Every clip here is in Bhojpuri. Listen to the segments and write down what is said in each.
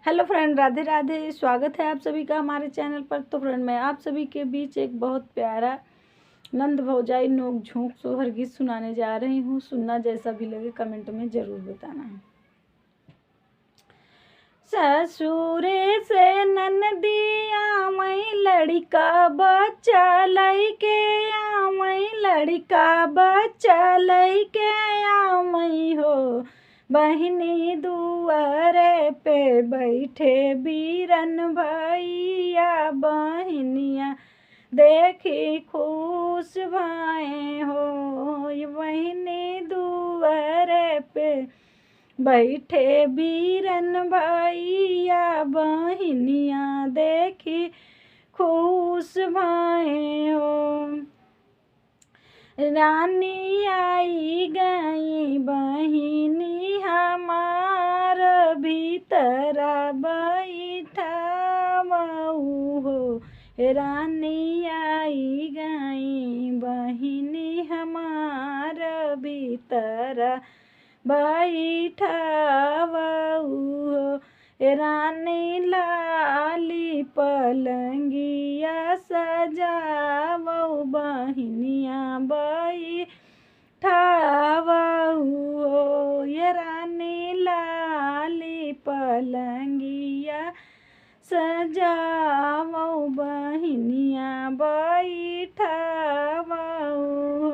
Hello friend, Radhe Radhe. स्वागत है आप सभी का हमारे चैनल पर। तो फ्रेंड, मैं आप सभी के बीच एक बहुत प्यारा नंद भौजाई नोक झोंक सोहर गीत सुनाने जा रही हूँ। सुनना जैसा भी लगे कमेंट में ज़रूर बताना। ससुरे से ननदी आमई लड़का बच्चा लइके आमई लड़का बच्चा लइके आमई हो। बहिनी दुआरे पे बैठे बीरन भैया बहनिया देखी खुश भाए हो। बहिनी दुआरे पे बैठे बीरन भैया बहनिया देखी खुश भाए हो। रानी आई गई बहिनी हमार भीतरा बैठा मऊ हो। रानी आई गई बहिनी हमार भीतरा बैठा हो। रानी लाली पलंगिया सजावो बहिनिया बैठावो हो। ये रानी लाली पलंगिया सजावो बहिनिया बैठावो हो।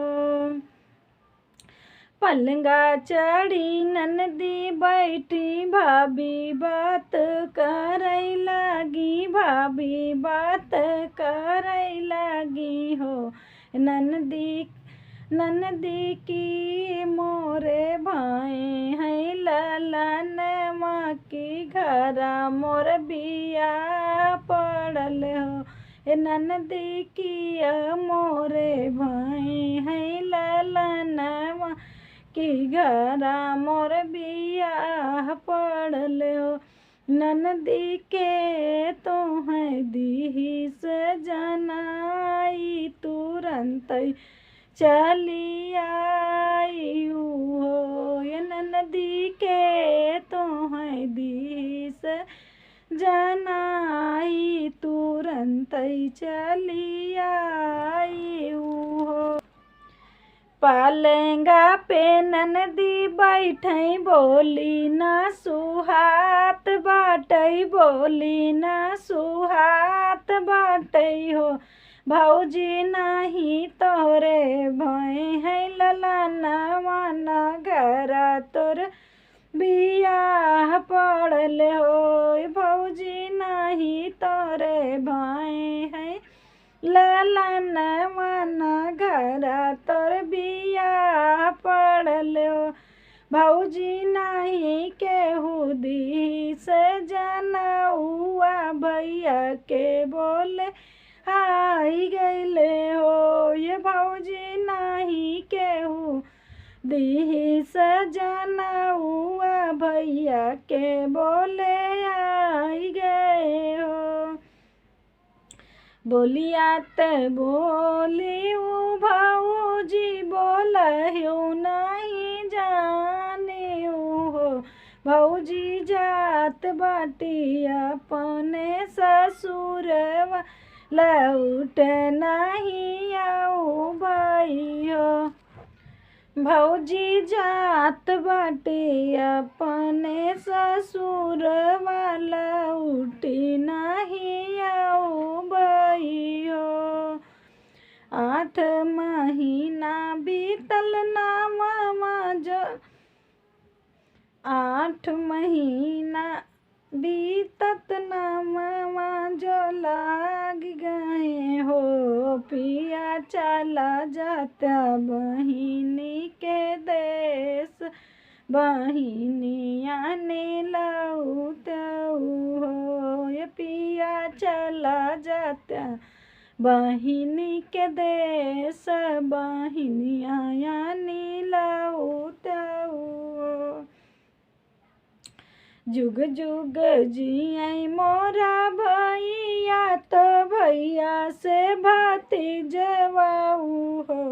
पलंगा चढ़ी ननदी बैठी भाभी बात करई लगी भाभी बात करई लगी हो। ननदी की मोरे भाई है ललन माँ की घरा मोर बिया पड़ल हो। ननदी की मोरे भाई है ललन माँ की घरा मोर बियाह पड़ल हो। ननदी के तो है दी से जनाई तुरंत चली आई हो। ये ननदी के तो है दी से जनाई तुरंत चली आई हो। पलंगा पे ननदी बैठई बोली ना सुहात बाटई बोली ना सुहात बाटई हो। भौजी नहीं तोरे भय है ललाना माना घरा तोर बियाह पड़ल हो। भौजी नहीं तोरे भय है ललन माना घरा तोर बियाह पड़ल हो। भौजी नहीं केहू दी से जनउआ भैया के बोले आई गईले हो। ये भौजी नहीं केहू दी से जनउआ भैया के बोले आई गए हो। बोलिया ते बोली भौजी बोलहु नहीं जाने हो। भौजी जात बाटी अपने ससुरवा लौट नहीं आऊ भाई हो। भौजी जात बाटे अपने ससुर वाला उठी नहीं आऊ बई हो। 8 महीना बीतल नामा जो 8 महीना बीतत नामा जो लाग गए हो। पिया चला जाता बहिनी के देश बहिनिया ने लौटऊ हो। ये पिया चला जाता बहिनी के देश बहिनिया ने लौटऊ हो। जुग जुग जियई मोरा भैया तो भैया से भतीजवाऊ हो।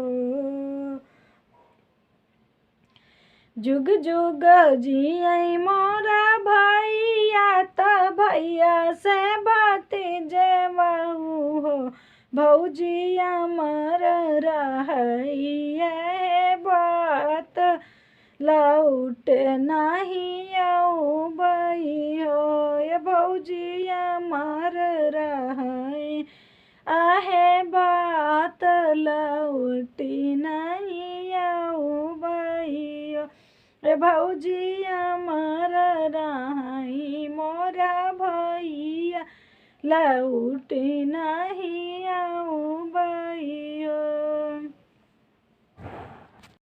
जुग जुग जियई मोरा भैया त भैया से बातें जेवाऊ हो भौजी अमर रहिए बात लौट नहीं आऊ बई हो ये भौजी अमर रहे आहे बात लौटी नहीं आऊ बई हो ए भौजी अमर रही मोरा भैया लौट नहीं आऊ बई